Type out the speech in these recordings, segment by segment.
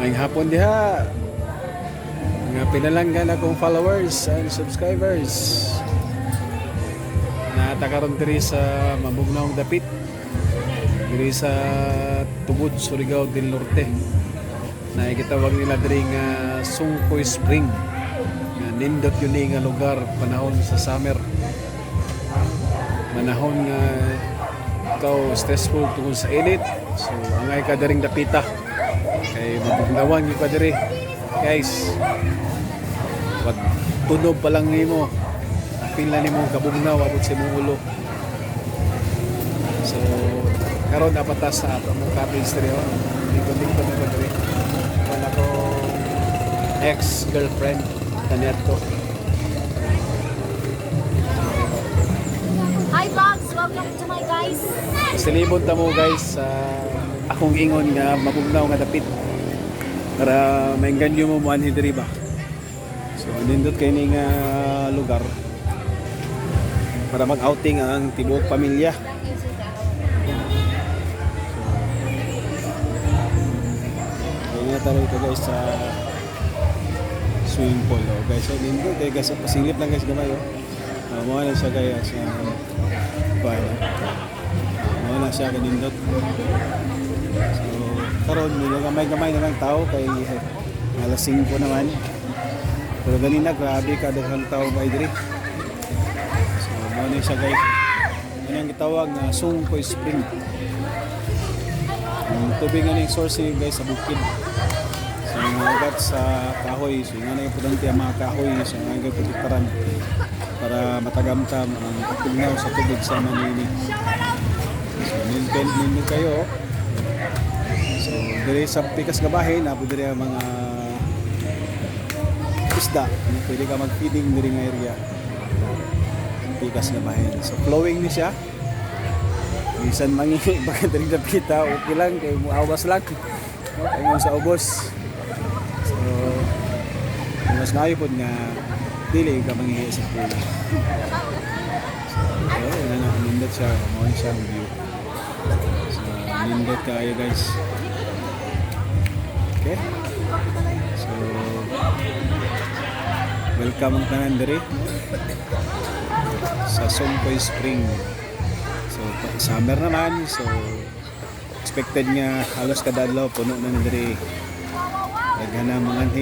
Ngayong hapon diha. Mga pinalanggan akong followers and subscribers. Natakaroon diri sa Mabugnaong Dapit. Diri sa Tubod, Surigao del Norte. Na gitawag nila diri nga Sungkoy Spring. Nga nindot yun nga lugar panahon sa summer. Manahon nga ikaw stressful tungkol sa init. So angay ka daring dapita. Kay mabugnawan yung ka diri. Guys, wag tunog pa lang nimo. Pila nimo kabugnaw abot sa imong ulo. So karon dapat ta sa among cottage diri oh. Lingkod-lingkod na ko diri. Wala ko ex-girlfriend kanito. Hi vlogs! Welcome to my guys! Silibot ta mo guys sa akong ingon nga mabugnaw nga dapit. Para maingganyo mo muanhi diri ba. So nindot kay ni nga lugar para mag-outing ang tibuok pamilya. So kaya tara ito guys sa swimming pool oh. Guys, so nindot kay guys pasilip lang guys gamay oh. Mo na siya guys sa bahay. Mo na siya kanindot. So karon may gamay-gamay na lang tao kay alas 5 naman. Pero ganina grabe ka daghang tao ba diri. So mo ni siya guys. Ano ang gitawag na Sungkoy Spring. Ang tubig nga ning source guys sa bukid. So ugat sa kahoy. So nga na importante ang mga kahoy so nga protektaran para matagamtam ang pagtugnaw sa tubig sa Manini. So nindot kayo. So diri sa pikas nga bahay na po diri ang mga isda. Pwede ka mag-feeding diri nga area. Pikas nga bahay. So flowing ni siya. Bisan mangi baka diri dapita okay lang kay muawas lang. Okay mo sa ubos. So mas maayo pod nga dili ka mangi sa pool. So yun na nindot siya. Mo siya ang view. So nindot kayo guys. Okay. So welcome ang tanan diri sa Sungkoy Spring. So summer naman so expected nga halos kada adlaw puno na diri. Daghan na mga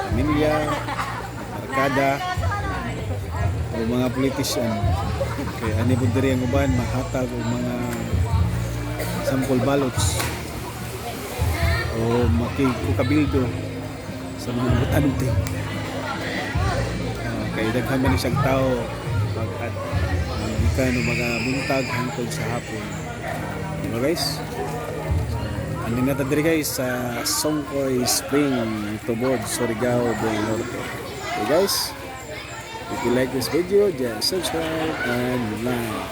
pamilya, barkada o mga politician. Okay, ani pud diri ang uban mahatag og mga sample ballots o makikabildo sa mga botante. Kaya daghan man isang tao pag ikan o mga buntag hangtod sa hapon. Diba guys? Andin na diri guys sa Sungkoy Spring, Tubod, Surigao del Norte. Okay guys? If you like this video, just subscribe and like.